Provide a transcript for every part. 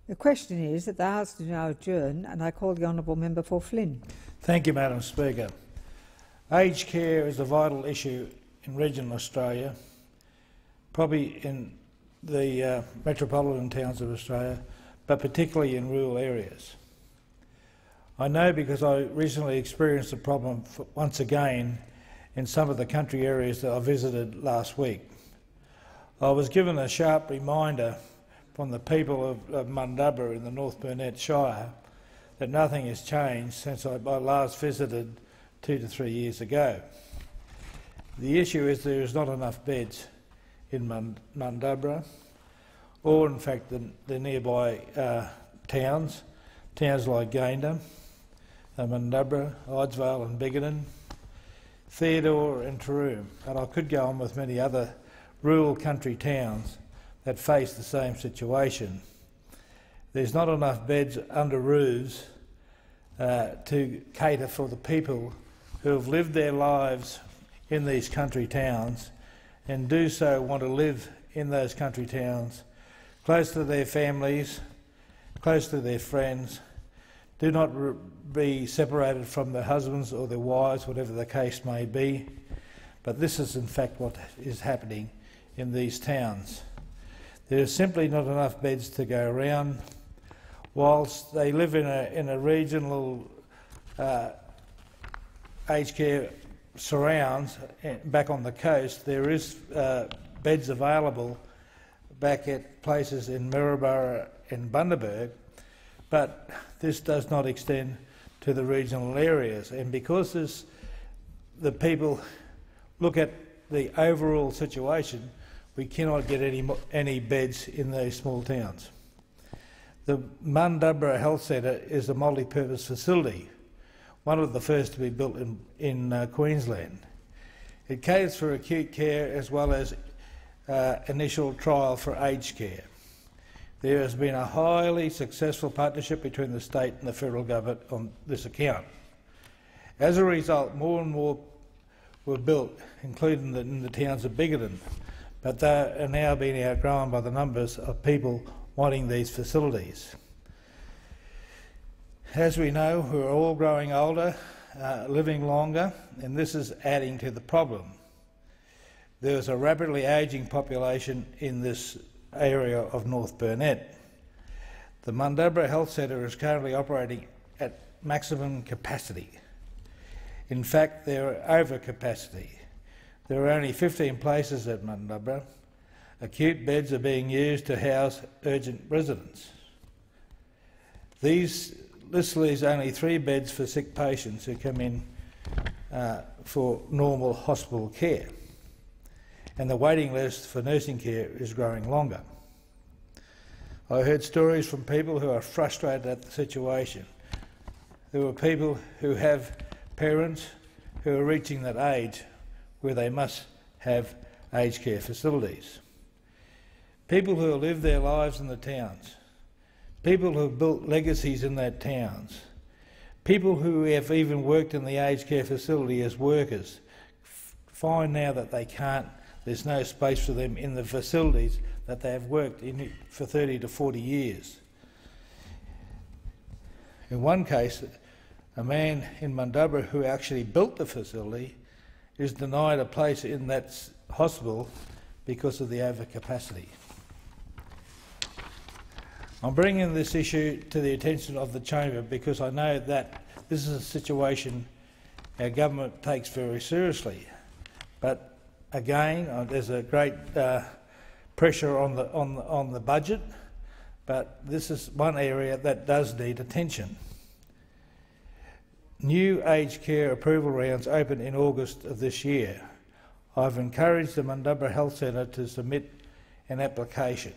The question is that the House is now adjourned, and I call the Honourable Member for Flynn. Thank you, Madam Speaker. Aged care is a vital issue in regional Australia, probably in the metropolitan towns of Australia, but particularly in rural areas. I know because I recently experienced the problem once again in some of the country areas that I visited last week. I was given a sharp reminder from the people of Mundubbera in the North Burnett Shire that nothing has changed since I last visited 2 to 3 years ago. The issue is there is not enough beds in Mundubbera, or in fact the nearby towns like Gayndah, Mundubbera, Idesvale and Biggin, Theodore and Taroom, and I could go on with many other rural country towns that face the same situation. There's not enough beds under roofs to cater for the people who have lived their lives in these country towns and do so want to live in those country towns, close to their families, close to their friends, do not be separated from their husbands or their wives, whatever the case may be. But this is in fact what is happening in these towns. There is simply not enough beds to go around. Whilst they live in a regional aged care surrounds back on the coast, there is beds available back at places in Maryborough and Bundaberg, but this does not extend to the regional areas. And because the people look at the overall situation, we cannot get any beds in these small towns. The Mundubbera Health Centre is a multi-purpose facility, one of the first to be built in Queensland. It caters for acute care as well as initial trial for aged care. There has been a highly successful partnership between the state and the federal government on this account. As a result, more and more were built, including in the towns of Biggin, but they are now being outgrown by the numbers of people wanting these facilities. As we know, we're all growing older, living longer, and this is adding to the problem. There is a rapidly ageing population in this area of North Burnett. The Mundubbera Health Centre is currently operating at maximum capacity. In fact, they're over capacity. There are only 15 places at Mundubbera. Acute beds are being used to house urgent residents. This leaves only 3 beds for sick patients who come in for normal hospital care, and the waiting list for nursing care is growing longer. I heard stories from people who are frustrated at the situation. There were people who have parents who are reaching that age where they must have aged care facilities. People who have lived their lives in the towns, people who have built legacies in their towns, people who have even worked in the aged care facility as workers, find now that they can't, there's no space for them in the facilities that they have worked in for 30 to 40 years. In one case, a man in Mundubbera who actually built the facility is denied a place in that hospital because of the overcapacity. I'm bringing this issue to the attention of the Chamber because I know that this is a situation our government takes very seriously. But again, there's a great pressure on the budget, but this is one area that does need attention. New aged care approval rounds open in August of this year. I've encouraged the Mundubbera Health Centre to submit an application.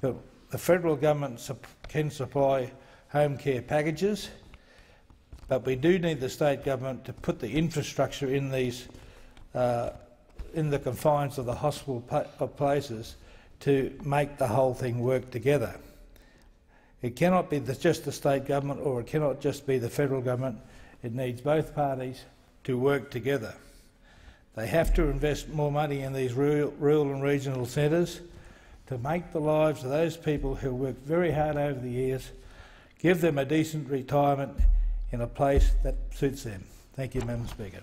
But the federal government can supply home care packages, but we do need the state government to put the infrastructure in these, in the confines of the hospital places to make the whole thing work together. It cannot be just the state government, or it cannot just be the federal government. It needs both parties to work together. They have to invest more money in these rural and regional centres to make the lives of those people who worked very hard over the years, give them a decent retirement in a place that suits them. Thank you, Madam Speaker.